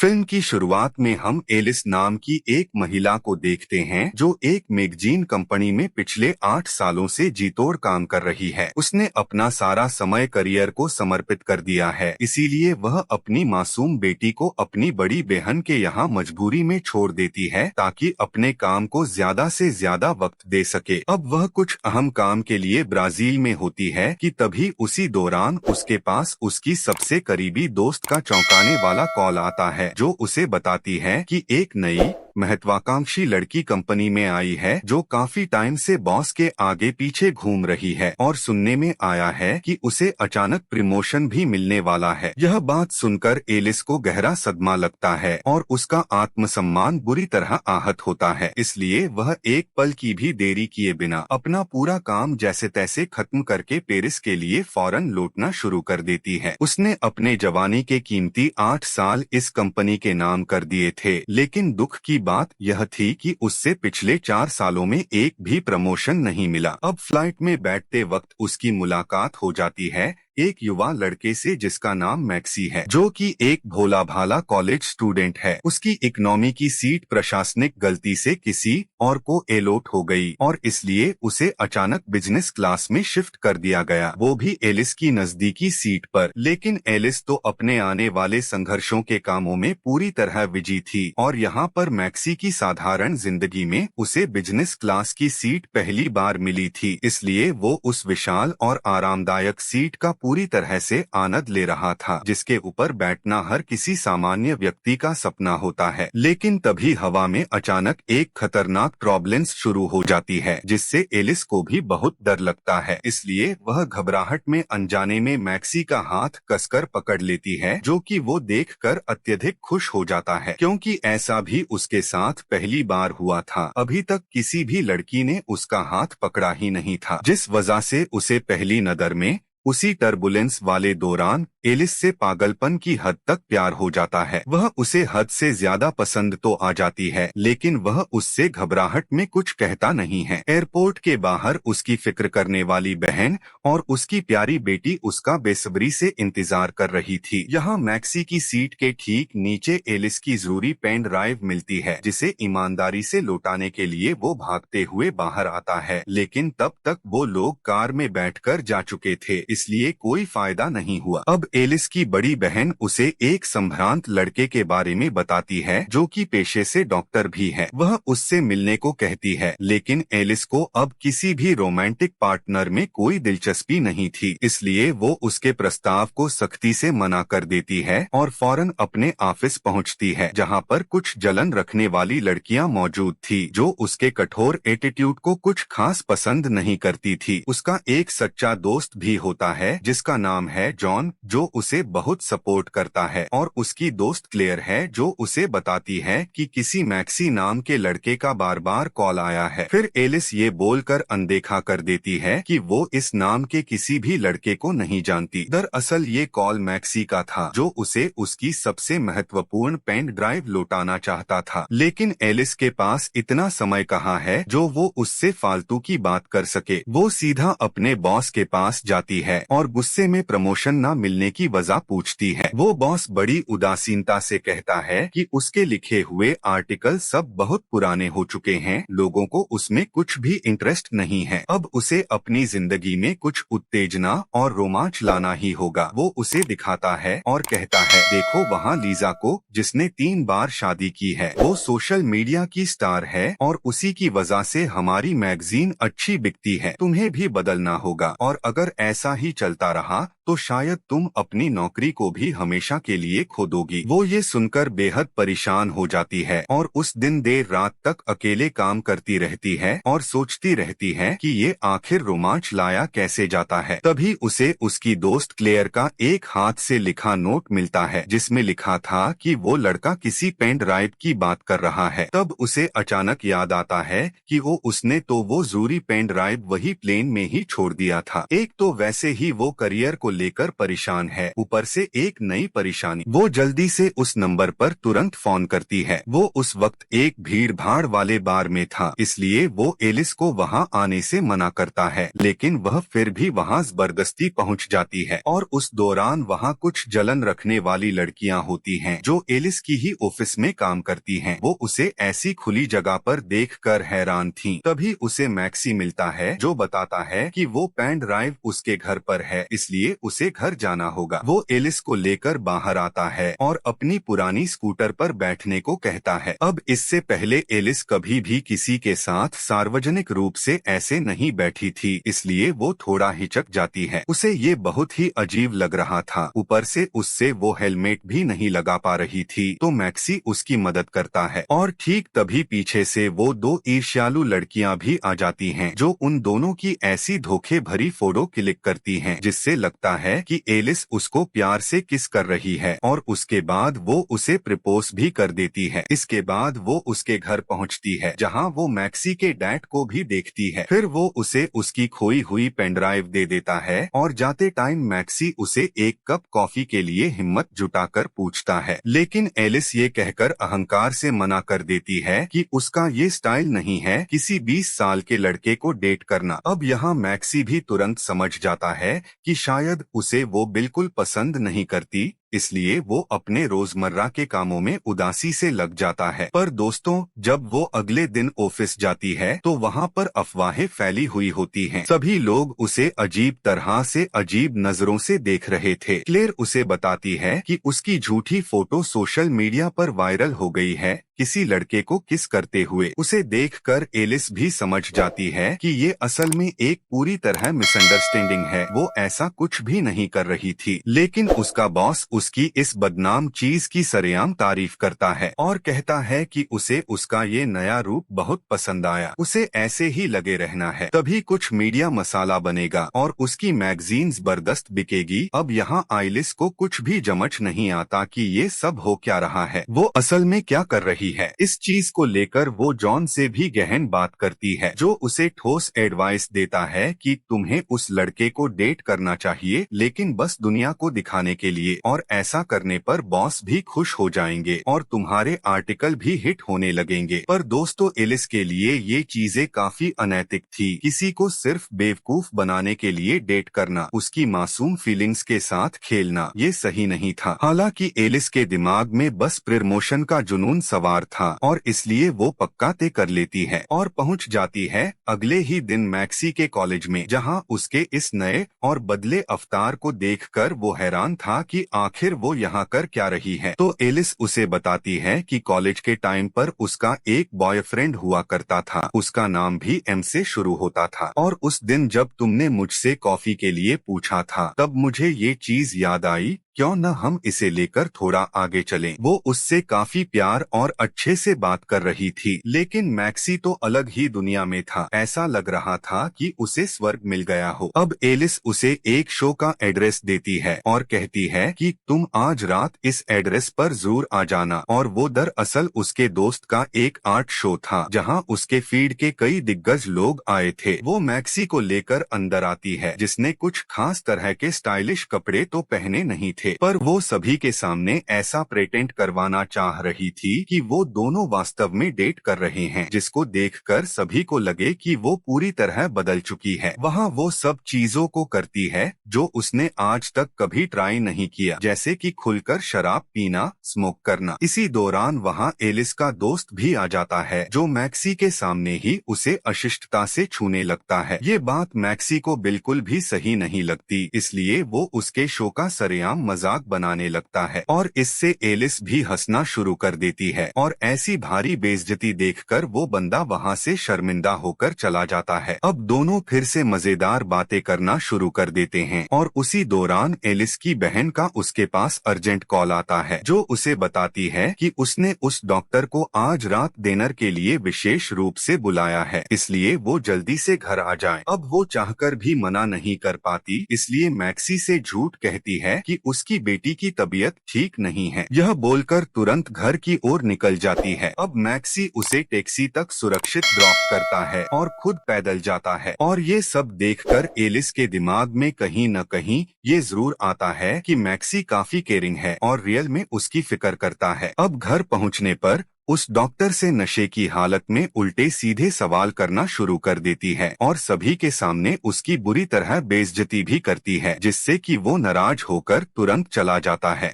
Film की शुरुआत में हम एलिस नाम की एक महिला को देखते हैं जो एक मैगजीन कंपनी में पिछले 8 सालों से जीतोड़ काम कर रही है। उसने अपना सारा समय करियर को समर्पित कर दिया है, इसीलिए वह अपनी मासूम बेटी को अपनी बड़ी बहन के यहाँ मजबूरी में छोड़ देती है ताकि अपने काम को ज्यादा से ज्यादा वक्त दे सके। अब वह कुछ अहम काम के लिए ब्राजील में होती है कि तभी उसी दौरान उसके पास उसकी सबसे करीबी दोस्त का चौंकाने वाला कॉल आता है जो उसे बताती है कि एक नई महत्वाकांक्षी लड़की कंपनी में आई है जो काफी टाइम से बॉस के आगे पीछे घूम रही है और सुनने में आया है कि उसे अचानक प्रमोशन भी मिलने वाला है। यह बात सुनकर एलिस को गहरा सदमा लगता है और उसका आत्मसम्मान बुरी तरह आहत होता है। इसलिए वह एक पल की भी देरी किए बिना अपना पूरा काम जैसे तैसे खत्म करके पेरिस के लिए फौरन लौटना शुरू कर देती है। उसने अपने जवानी के कीमती 8 साल इस कंपनी के नाम कर दिए थे, लेकिन दुख की बात यह थी कि उससे पिछले 4 सालों में एक भी प्रमोशन नहीं मिला। अब फ्लाइट में बैठते वक्त उसकी मुलाकात हो जाती है एक युवा लड़के से जिसका नाम मैक्सी है, जो कि एक भोला भाला कॉलेज स्टूडेंट है। उसकी इकोनॉमी की सीट प्रशासनिक गलती से किसी और को एलोट हो गई और इसलिए उसे अचानक बिजनेस क्लास में शिफ्ट कर दिया गया, वो भी एलिस की नजदीकी सीट पर। लेकिन एलिस तो अपने आने वाले संघर्षों के कामों में पूरी तरह बिजी थी और यहाँ पर मैक्सी की साधारण जिंदगी में उसे बिजनेस क्लास की सीट पहली बार मिली थी, इसलिए वो उस विशाल और आरामदायक सीट का पूरी तरह से आनंद ले रहा था जिसके ऊपर बैठना हर किसी सामान्य व्यक्ति का सपना होता है। लेकिन तभी हवा में अचानक एक खतरनाक टर्बुलेंस शुरू हो जाती है जिससे एलिस को भी बहुत डर लगता है, इसलिए वह घबराहट में अनजाने में मैक्सी का हाथ कसकर पकड़ लेती है, जो कि वो देखकर अत्यधिक खुश हो जाता है क्योंकि ऐसा भी उसके साथ पहली बार हुआ था। अभी तक किसी भी लड़की ने उसका हाथ पकड़ा ही नहीं था, जिस वजह से उसे पहली नजर में उसी टर्बुलेंस वाले दौरान एलिस से पागलपन की हद तक प्यार हो जाता है। वह उसे हद से ज्यादा पसंद तो आ जाती है, लेकिन वह उससे घबराहट में कुछ कहता नहीं है। एयरपोर्ट के बाहर उसकी फिक्र करने वाली बहन और उसकी प्यारी बेटी उसका बेसब्री से इंतजार कर रही थी। यहाँ मैक्सी की सीट के ठीक नीचे एलिस की जरूरी पेन ड्राइव मिलती है जिसे ईमानदारी से लौटाने के लिए वो भागते हुए बाहर आता है, लेकिन तब तक वो लोग कार में बैठकर जा चुके थे, इसलिए कोई फायदा नहीं हुआ। अब एलिस की बड़ी बहन उसे एक संभ्रांत लड़के के बारे में बताती है जो कि पेशे से डॉक्टर भी है। वह उससे मिलने को कहती है, लेकिन एलिस को अब किसी भी रोमांटिक पार्टनर में कोई दिलचस्पी नहीं थी, इसलिए वो उसके प्रस्ताव को सख्ती से मना कर देती है और फौरन अपने ऑफिस पहुंचती है जहां पर कुछ जलन रखने वाली लड़कियां मौजूद थी जो उसके कठोर एटीट्यूड को कुछ खास पसंद नहीं करती थी। उसका एक सच्चा दोस्त भी होता है जिसका नाम है जॉन, जो उसे बहुत सपोर्ट करता है, और उसकी दोस्त क्लेयर है जो उसे बताती है कि किसी मैक्सी नाम के लड़के का बार बार कॉल आया है। फिर एलिस ये बोलकर अनदेखा कर देती है कि वो इस नाम के किसी भी लड़के को नहीं जानती। दरअसल ये कॉल मैक्सी का था जो उसे उसकी सबसे महत्वपूर्ण पेन ड्राइव लौटाना चाहता था, लेकिन एलिस के पास इतना समय कहाँ है जो वो उससे फालतू की बात कर सके। वो सीधा अपने बॉस के पास जाती है और गुस्से में प्रमोशन न मिलने की वजह पूछती है। वो बॉस बड़ी उदासीनता से कहता है कि उसके लिखे हुए आर्टिकल सब बहुत पुराने हो चुके हैं, लोगों को उसमें कुछ भी इंटरेस्ट नहीं है। अब उसे अपनी जिंदगी में कुछ उत्तेजना और रोमांच लाना ही होगा। वो उसे दिखाता है और कहता है, देखो वहाँ लीजा को जिसने 3 बार शादी की है, वो सोशल मीडिया की स्टार है और उसी की वजह से हमारी मैगजीन अच्छी बिकती है। तुम्हें भी बदलना होगा और अगर ऐसा ही चलता रहा तो शायद तुम अपनी नौकरी को भी हमेशा के लिए खो दोगी। वो ये सुनकर बेहद परेशान हो जाती है और उस दिन देर रात तक अकेले काम करती रहती है और सोचती रहती है कि ये आखिर रोमांच लाया कैसे जाता है। तभी उसे उसकी दोस्त क्लेयर का एक हाथ से लिखा नोट मिलता है जिसमें लिखा था कि वो लड़का किसी पेन ड्राइव की बात कर रहा है। तब उसे अचानक याद आता है कि उसने तो वो जरूरी पेन ड्राइव वही प्लेन में ही छोड़ दिया था। एक तो वैसे ही वो करियर को लेकर परेशान है। ऊपर से एक नई परेशानी। वो जल्दी से उस नंबर पर तुरंत फोन करती है। वो उस वक्त एक भीड़ भाड़ वाले बार में था, इसलिए वो एलिस को वहाँ आने से मना करता है, लेकिन वह फिर भी वहाँ जबरदस्ती पहुँच जाती है। और उस दौरान वहाँ कुछ जलन रखने वाली लड़कियाँ होती हैं जो एलिस की ही ऑफिस में काम करती हैं। वो उसे ऐसी खुली जगह पर देखकर हैरान थीं। तभी उसे मैक्सी मिलता है जो बताता है कि वो पेन ड्राइव उसके घर पर है, इसलिए उसे घर जाना होगा। वो एलिस को लेकर बाहर आता है और अपनी पुरानी स्कूटर पर बैठने को कहता है। अब इससे पहले एलिस कभी भी किसी के साथ सार्वजनिक रूप से ऐसे नहीं बैठी थी, इसलिए वो थोड़ा हिचक जाती है। उसे ये बहुत ही अजीब लग रहा था। ऊपर से उससे वो हेलमेट भी नहीं लगा पा रही थी, तो मैक्सी उसकी मदद करता है। और ठीक तभी पीछे से वो दो ईर्ष्यालु लड़कियां भी आ जाती हैं, जो उन दोनों की ऐसी धोखे भरी फोटो क्लिक करती हैं, जिससे लगता है कि एलिस उसको प्यार से किस कर रही है। और उसके बाद वो उसे प्रपोज भी कर देती है। इसके बाद वो उसके घर पहुंचती है, जहां वो मैक्सी के डैड को भी देखती है। फिर वो उसे उसकी खोई हुई पेनड्राइव दे देता है और जाते टाइम मैक्सी उसे एक कप कॉफी के लिए हिम्मत जुटाकर पूछता है, लेकिन एलिस ये कहकर अहंकार से मना कर देती है कि उसका ये स्टाइल नहीं है किसी 20 साल के लड़के को डेट करना। अब यहाँ मैक्सी भी तुरंत समझ जाता है कि शायद उसे वो बिल्कुल पसंद नहीं करती, इसलिए वो अपने रोजमर्रा के कामों में उदासी से लग जाता है। पर दोस्तों, जब वो अगले दिन ऑफिस जाती है तो वहाँ पर अफवाहें फैली हुई होती हैं। सभी लोग उसे अजीब तरह से अजीब नजरों से देख रहे थे। क्लेयर उसे बताती है कि उसकी झूठी फोटो सोशल मीडिया पर वायरल हो गई है किसी लड़के को किस करते हुए। उसे देखकर एलिस भी समझ जाती है कि ये असल में एक पूरी तरह मिसअंडरस्टैंडिंग है। वो ऐसा कुछ भी नहीं कर रही थी, लेकिन उसका बॉस उसकी इस बदनाम चीज की सरेआम तारीफ करता है और कहता है कि उसे उसका ये नया रूप बहुत पसंद आया, उसे ऐसे ही लगे रहना है, तभी कुछ मीडिया मसाला बनेगा और उसकी मैगजीन जबरदस्त बिकेगी। अब यहाँ एलिस को कुछ भी समझ नहीं आता कि ये सब हो क्या रहा है, वो असल में क्या कर रही है। इस चीज को लेकर वो जॉन से भी गहन बात करती है, जो उसे ठोस एडवाइस देता है कि तुम्हें उस लड़के को डेट करना चाहिए, लेकिन बस दुनिया को दिखाने के लिए, और ऐसा करने पर बॉस भी खुश हो जाएंगे और तुम्हारे आर्टिकल भी हिट होने लगेंगे। पर दोस्तों, एलिस के लिए ये चीजें काफी अनैतिक थी। किसी को सिर्फ बेवकूफ बनाने के लिए डेट करना, उसकी मासूम फीलिंग्स के साथ खेलना, ये सही नहीं था। हालांकि एलिस के दिमाग में बस प्रमोशन का जुनून सवार था और इसलिए वो पक्का तय कर लेती है और पहुंच जाती है अगले ही दिन मैक्सी के कॉलेज में, जहां उसके इस नए और बदले अवतार को देखकर वो हैरान था कि आखिर वो यहाँ कर क्या रही है। तो एलिस उसे बताती है कि कॉलेज के टाइम पर उसका एक बॉयफ्रेंड हुआ करता था, उसका नाम भी एम से शुरू होता था, और उस दिन जब तुमने मुझसे कॉफी के लिए पूछा था तब मुझे ये चीज याद आई, क्यों न हम इसे लेकर थोड़ा आगे चलें। वो उससे काफी प्यार और अच्छे से बात कर रही थी, लेकिन मैक्सी तो अलग ही दुनिया में था। ऐसा लग रहा था कि उसे स्वर्ग मिल गया हो। अब एलिस उसे एक शो का एड्रेस देती है और कहती है कि तुम आज रात इस एड्रेस पर जरूर आ जाना, और वो दरअसल उसके दोस्त का एक आर्ट शो था जहां उसके फील्ड के कई दिग्गज लोग आए थे। वो मैक्सी को लेकर अंदर आती है, जिसने कुछ खास तरह के स्टाइलिश कपड़े तो पहने नहीं थे, पर वो सभी के सामने ऐसा प्रेटेंड करवाना चाह रही थी कि वो दोनों वास्तव में डेट कर रहे हैं, जिसको देखकर सभी को लगे कि वो पूरी तरह बदल चुकी है। वहाँ वो सब चीजों को करती है जो उसने आज तक कभी ट्राई नहीं किया, जैसे कि खुलकर शराब पीना, स्मोक करना। इसी दौरान वहाँ एलिस का दोस्त भी आ जाता है, जो मैक्सी के सामने ही उसे अशिष्टता से छूने लगता है। ये बात मैक्सी को बिल्कुल भी सही नहीं लगती, इसलिए वो उसके शो का सरेआम मजाक बनाने लगता है और इससे एलिस भी हंसना शुरू कर देती है, और ऐसी भारी बेइज्जती देखकर वो बंदा वहाँ से शर्मिंदा होकर चला जाता है। अब दोनों फिर से मजेदार बातें करना शुरू कर देते हैं और उसी दौरान एलिस की बहन का उसके के पास अर्जेंट कॉल आता है जो उसे बताती है कि उसने उस डॉक्टर को आज रात डिनर के लिए विशेष रूप से बुलाया है, इसलिए वो जल्दी से घर आ जाए। अब वो चाहकर भी मना नहीं कर पाती, इसलिए मैक्सी से झूठ कहती है कि उसकी बेटी की तबीयत ठीक नहीं है। यह बोलकर तुरंत घर की ओर निकल जाती है। अब मैक्सी उसे टैक्सी तक सुरक्षित ड्रॉप करता है और खुद पैदल जाता है। और ये सब देखकर एलिस के दिमाग में कहीं न कहीं ये जरूर आता है कि मैक्सी काफी केयरिंग है और रियल में उसकी फिक्र करता है। अब घर पहुंचने पर उस डॉक्टर से नशे की हालत में उल्टे सीधे सवाल करना शुरू कर देती है और सभी के सामने उसकी बुरी तरह बेइज्जती भी करती है, जिससे कि वो नाराज होकर तुरंत चला जाता है।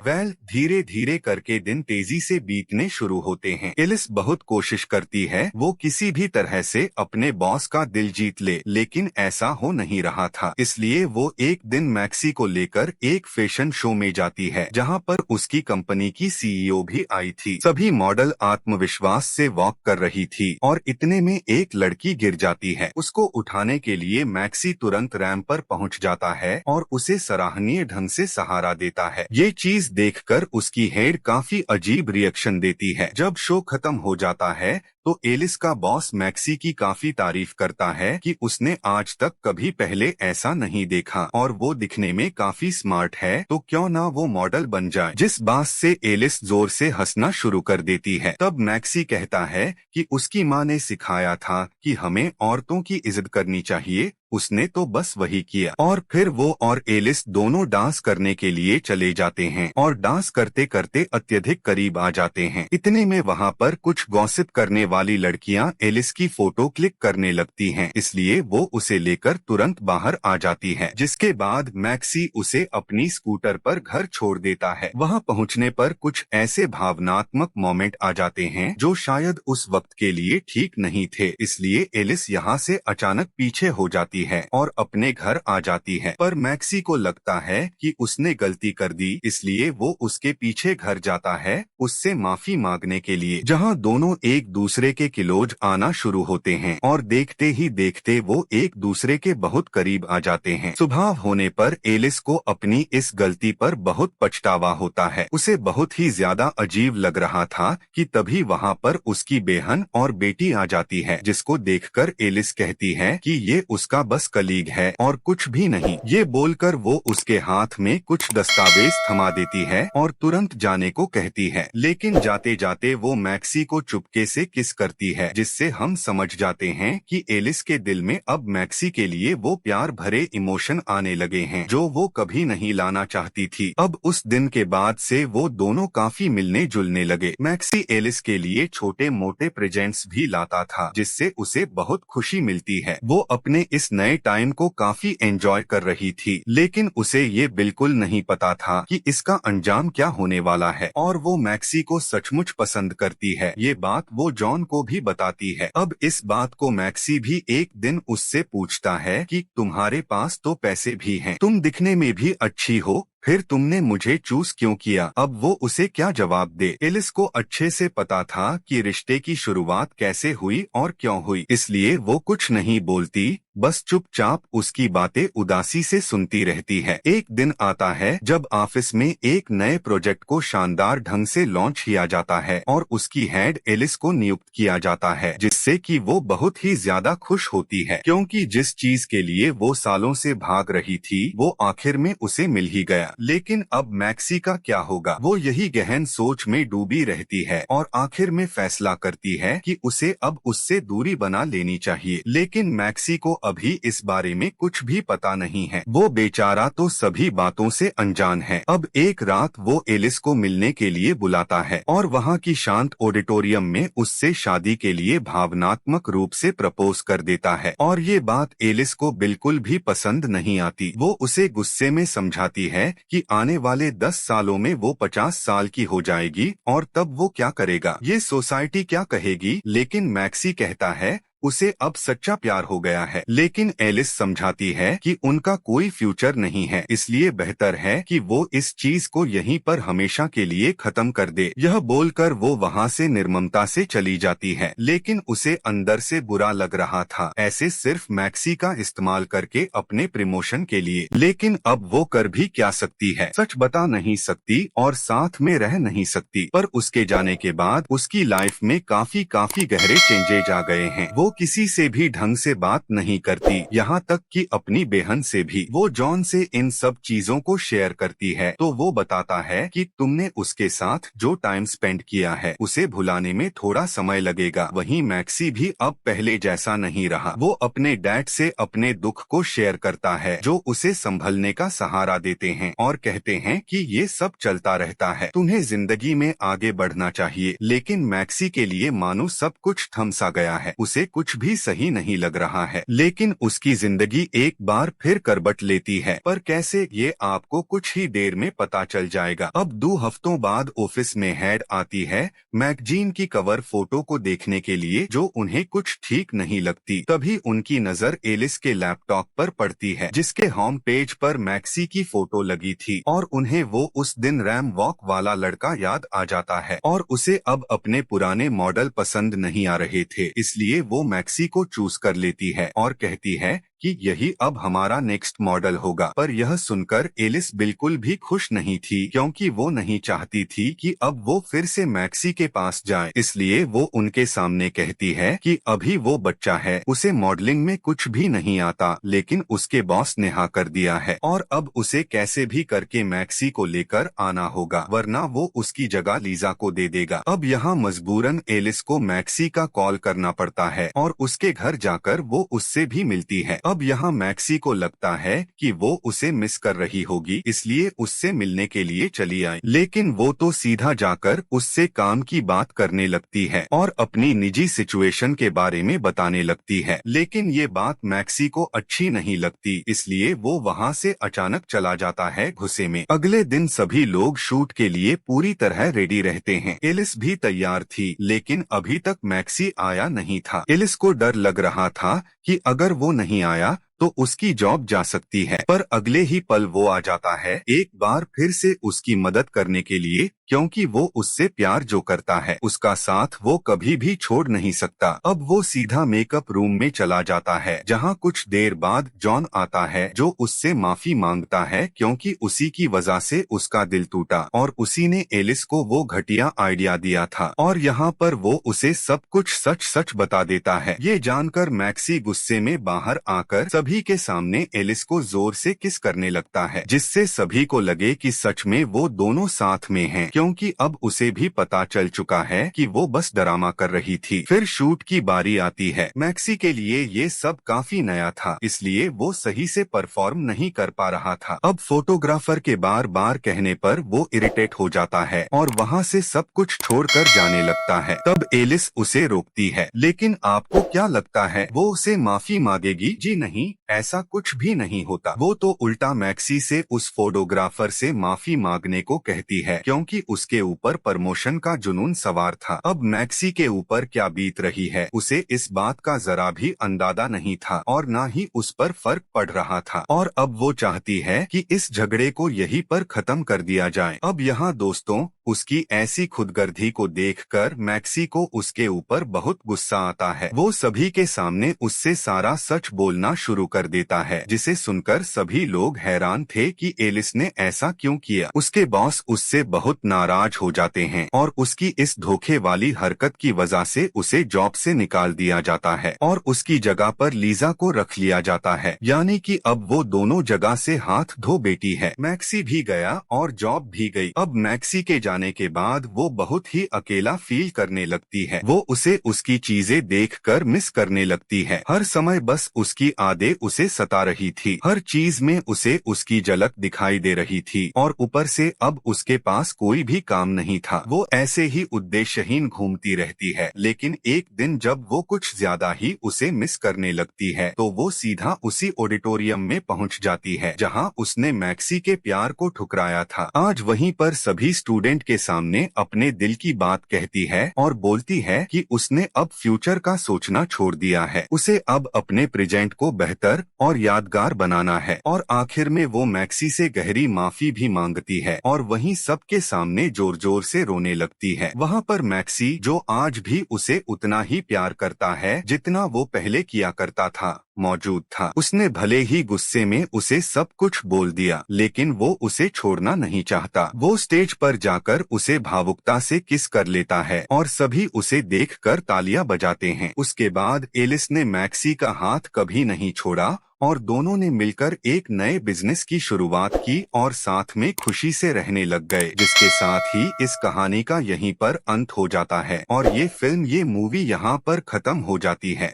धीरे धीरे करके दिन तेजी से बीतने शुरू होते हैं। एलिस बहुत कोशिश करती है वो किसी भी तरह से अपने बॉस का दिल जीत ले, लेकिन ऐसा हो नहीं रहा था। इसलिए वो एक दिन मैक्सी को लेकर एक फैशन शो में जाती है जहाँ पर उसकी कंपनी की सीईओ भी आई थी। सभी मॉडल आत्मविश्वास से वॉक कर रही थी और इतने में एक लड़की गिर जाती है। उसको उठाने के लिए मैक्सी तुरंत रैंप पर पहुंच जाता है और उसे सराहनीय ढंग से सहारा देता है। ये चीज देखकर उसकी हेड काफी अजीब रिएक्शन देती है। जब शो खत्म हो जाता है तो एलिस का बॉस मैक्सी की काफी तारीफ करता है कि उसने आज तक कभी पहले ऐसा नहीं देखा और वो दिखने में काफी स्मार्ट है, तो क्यों ना वो मॉडल बन जाए। जिस बात से एलिस जोर से हंसना शुरू कर देती है। तब मैक्सी कहता है कि उसकी माँ ने सिखाया था कि हमें औरतों की इज्जत करनी चाहिए, उसने तो बस वही किया। और फिर वो और एलिस दोनों डांस करने के लिए चले जाते हैं और डांस करते करते अत्यधिक करीब आ जाते हैं। इतने में वहाँ पर कुछ गॉसिप करने वाली लड़कियाँ एलिस की फोटो क्लिक करने लगती हैं, इसलिए वो उसे लेकर तुरंत बाहर आ जाती है। जिसके बाद मैक्सी उसे अपनी स्कूटर पर घर छोड़ देता है। वहाँ पहुँचने पर कुछ ऐसे भावनात्मक मोमेंट आ जाते हैं जो शायद उस वक्त के लिए ठीक नहीं थे, इसलिए एलिस यहाँ से अचानक पीछे हो जाती है और अपने घर आ जाती है। पर मैक्सी को लगता है कि उसने गलती कर दी, इसलिए वो उसके पीछे घर जाता है उससे माफी मांगने के लिए, जहां दोनों एक दूसरे के क्लोज आना शुरू होते हैं और देखते ही देखते वो एक दूसरे के बहुत करीब आ जाते हैं। सुबह होने पर एलिस को अपनी इस गलती पर बहुत पछतावा होता है। उसे बहुत ही ज्यादा अजीब लग रहा था कि तभी वहाँ पर उसकी बहन और बेटी आ जाती है, जिसको देखकर एलिस कहती है कि ये उसका बस कलीग है और कुछ भी नहीं। ये बोलकर वो उसके हाथ में कुछ दस्तावेज थमा देती है और तुरंत जाने को कहती है, लेकिन जाते जाते वो मैक्सी को चुपके से किस करती है, जिससे हम समझ जाते हैं कि एलिस के दिल में अब मैक्सी के लिए वो प्यार भरे इमोशन आने लगे हैं जो वो कभी नहीं लाना चाहती थी। अब उस दिन के बाद से वो दोनों काफी मिलने जुलने लगे। मैक्सी एलिस के लिए छोटे मोटे प्रेजेंट्स भी लाता था, जिससे उसे बहुत खुशी मिलती है। वो अपने इस नए टाइम को काफी एंजॉय कर रही थी, लेकिन उसे ये बिल्कुल नहीं पता था कि इसका अंजाम क्या होने वाला है। और वो मैक्सी को सचमुच पसंद करती है, ये बात वो जॉन को भी बताती है। अब इस बात को मैक्सी भी एक दिन उससे पूछता है कि तुम्हारे पास तो पैसे भी हैं, तुम दिखने में भी अच्छी हो, फिर तुमने मुझे चूज क्यों किया। अब वो उसे क्या जवाब दे। एलिस को अच्छे से पता था कि रिश्ते की शुरुआत कैसे हुई और क्यों हुई, इसलिए वो कुछ नहीं बोलती, बस चुपचाप उसकी बातें उदासी से सुनती रहती है। एक दिन आता है जब ऑफिस में एक नए प्रोजेक्ट को शानदार ढंग से लॉन्च किया जाता है और उसकी हेड एलिस को नियुक्त किया जाता है, जिससे कि वो बहुत ही ज्यादा खुश होती है, क्योंकि जिस चीज के लिए वो सालों से भाग रही थी वो आखिर में उसे मिल ही गया। लेकिन अब मैक्सी का क्या होगा, वो यही गहन सोच में डूबी रहती है और आखिर में फैसला करती है कि उसे अब उससे दूरी बना लेनी चाहिए। लेकिन मैक्सी को अभी इस बारे में कुछ भी पता नहीं है, वो बेचारा तो सभी बातों से अनजान है। अब एक रात वो एलिस को मिलने के लिए बुलाता है और वहाँ की शांत ऑडिटोरियम में उससे शादी के लिए भावनात्मक रूप से प्रपोज कर देता है और ये बात एलिस को बिल्कुल भी पसंद नहीं आती। वो उसे गुस्से में समझाती है कि आने वाले 10 सालों में वो 50 साल की हो जाएगी और तब वो क्या करेगा, ये सोसाइटी क्या कहेगी। लेकिन मैक्सी कहता है उसे अब सच्चा प्यार हो गया है। लेकिन एलिस समझाती है कि उनका कोई फ्यूचर नहीं है, इसलिए बेहतर है कि वो इस चीज को यहीं पर हमेशा के लिए खत्म कर दे। यह बोलकर वो वहाँ से निर्ममता से चली जाती है, लेकिन उसे अंदर से बुरा लग रहा था, ऐसे सिर्फ मैक्सी का इस्तेमाल करके अपने प्रमोशन के लिए। लेकिन अब वो कर भी क्या सकती है, सच बता नहीं सकती और साथ में रह नहीं सकती। पर उसके जाने के बाद उसकी लाइफ में काफी गहरे चेंजेज आ गए हैं। वो किसी से भी ढंग से बात नहीं करती, यहाँ तक कि अपनी बहन से भी। वो जॉन से इन सब चीजों को शेयर करती है तो वो बताता है कि तुमने उसके साथ जो टाइम स्पेंड किया है उसे भुलाने में थोड़ा समय लगेगा। वहीं मैक्सी भी अब पहले जैसा नहीं रहा। वो अपने डैड से अपने दुख को शेयर करता है, जो उसे संभलने का सहारा देते हैं और कहते हैं कि ये सब चलता रहता है, तुम्हें जिंदगी में आगे बढ़ना चाहिए। लेकिन मैक्सी के लिए मानो सब कुछ थम सा गया है, उसे कुछ भी सही नहीं लग रहा है। लेकिन उसकी जिंदगी एक बार फिर करवट लेती है, पर कैसे ये आपको कुछ ही देर में पता चल जाएगा। अब 2 हफ्तों बाद ऑफिस में हेड आती है मैगजीन की कवर फोटो को देखने के लिए, जो उन्हें कुछ ठीक नहीं लगती। तभी उनकी नजर एलिस के लैपटॉप पर पड़ती है, जिसके होम पेज पर मैक्सी की फोटो लगी थी और उन्हें वो उस दिन रैम वॉक वाला लड़का याद आ जाता है और उसे अब अपने पुराने मॉडल पसंद नहीं आ रहे थे, इसलिए वो मैक्सी को चूज कर लेती है और कहती है कि यही अब हमारा नेक्स्ट मॉडल होगा। पर यह सुनकर एलिस बिल्कुल भी खुश नहीं थी, क्योंकि वो नहीं चाहती थी कि अब वो फिर से मैक्सी के पास जाए। इसलिए वो उनके सामने कहती है कि अभी वो बच्चा है, उसे मॉडलिंग में कुछ भी नहीं आता, लेकिन उसके बॉस ने हाँ कर दिया है और अब उसे कैसे भी करके मैक्सी को लेकर आना होगा, वरना वो उसकी जगह लीजा को दे देगा। अब यहाँ मजबूरन एलिस को मैक्सी का कॉल करना पड़ता है और उसके घर जाकर वो उससे भी मिलती है। अब यहाँ मैक्सी को लगता है कि वो उसे मिस कर रही होगी, इसलिए उससे मिलने के लिए चली आई। लेकिन वो तो सीधा जाकर उससे काम की बात करने लगती है और अपनी निजी सिचुएशन के बारे में बताने लगती है। लेकिन ये बात मैक्सी को अच्छी नहीं लगती, इसलिए वो वहाँ से अचानक चला जाता है गुस्से में। अगले दिन सभी लोग शूट के लिए पूरी तरह रेडी रहते हैं। एलिस भी तैयार थी, लेकिन अभी तक मैक्सी आया नहीं था। एलिस को डर लग रहा था कि अगर वो नहीं आया तो उसकी जॉब जा सकती है। पर अगले ही पल वो आ जाता है, एक बार फिर से उसकी मदद करने के लिए, क्योंकि वो उससे प्यार जो करता है उसका साथ वो कभी भी छोड़ नहीं सकता। अब वो सीधा मेकअप रूम में चला जाता है, जहाँ कुछ देर बाद जॉन आता है, जो उससे माफी मांगता है क्योंकि उसी की वजह से उसका दिल टूटा और उसी ने एलिस को वो घटिया आइडिया दिया था। और यहाँ पर वो उसे सब कुछ सच सच बता देता है। ये जानकर मैक्सी गुस्से में बाहर आकर सभी के सामने एलिस को जोर से किस करने लगता है, जिससे सभी को लगे कि सच में वो दोनों साथ में हैं, क्योंकि अब उसे भी पता चल चुका है कि वो बस ड्रामा कर रही थी। फिर शूट की बारी आती है। मैक्सी के लिए ये सब काफी नया था, इसलिए वो सही से परफॉर्म नहीं कर पा रहा था। अब फोटोग्राफर के बार बार कहने पर वो इरिटेट हो जाता है और वहाँ से सब कुछ छोड़कर जाने लगता है। तब एलिस उसे रोकती है, लेकिन आपको क्या लगता है वो उसे माफी मांगेगी? जी नहीं, ऐसा कुछ भी नहीं होता। वो तो उल्टा मैक्सी से उस फोटोग्राफर से माफी मांगने को कहती है, क्योंकि उसके ऊपर प्रमोशन का जुनून सवार था। अब मैक्सी के ऊपर क्या बीत रही है उसे इस बात का जरा भी अंदाजा नहीं था और न ही उस पर फर्क पड़ रहा था, और अब वो चाहती है कि इस झगड़े को यहीं पर खत्म कर दिया जाए। अब यहाँ दोस्तों, उसकी ऐसी खुदगर्दी को देखकर मैक्सी को उसके ऊपर बहुत गुस्सा आता है। वो सभी के सामने उससे सारा सच बोलना शुरू कर देता है, जिसे सुनकर सभी लोग हैरान थे कि एलिस ने ऐसा क्यों किया। उसके बॉस उससे बहुत नाराज हो जाते हैं और उसकी इस धोखे वाली हरकत की वजह से उसे जॉब से निकाल दिया जाता है और उसकी जगह पर लीजा को रख लिया जाता है। यानी कि अब वो दोनों जगह से हाथ धो बैठी है। मैक्सी भी गया और जॉब भी गई। अब मैक्सी के जाने के बाद वो बहुत ही अकेला फील करने लगती है। वो उसे उसकी चीजें देखकर मिस करने लगती है। हर समय बस उसकी यादें उसे सता रही थी। हर चीज में उसे उसकी झलक दिखाई दे रही थी और ऊपर से अब उसके पास कोई भी काम नहीं था। वो ऐसे ही उद्देश्यहीन घूमती रहती है, लेकिन एक दिन जब वो कुछ ज्यादा ही उसे मिस करने लगती है तो वो सीधा उसी ऑडिटोरियम में पहुंच जाती है जहां उसने मैक्सी के प्यार को ठुकराया था। आज वहीं पर सभी स्टूडेंट के सामने अपने दिल की बात कहती है और बोलती है कि उसने अब फ्यूचर का सोचना छोड़ दिया है, उसे अब अपने प्रेजेंट को बेहतर और यादगार बनाना है। और आखिर में वो मैक्सी से गहरी माफी भी मांगती है और वहीं सबके सामने जोर जोर से रोने लगती है। वहाँ पर मैक्सी, जो आज भी उसे उतना ही प्यार करता है जितना वो पहले किया करता था, मौजूद था। उसने भले ही गुस्से में उसे सब कुछ बोल दिया, लेकिन वो उसे छोड़ना नहीं चाहता। वो स्टेज पर जाकर उसे भावुकता से किस कर लेता है और सभी उसे देखकर तालियां बजाते हैं। उसके बाद एलिस ने मैक्सी का हाथ कभी नहीं छोड़ा और दोनों ने मिलकर एक नए बिजनेस की शुरुआत की और साथ में खुशी से रहने लग गए। जिसके साथ ही इस कहानी का यहीं पर अंत हो जाता है और ये मूवी यहाँ पर खत्म हो जाती है।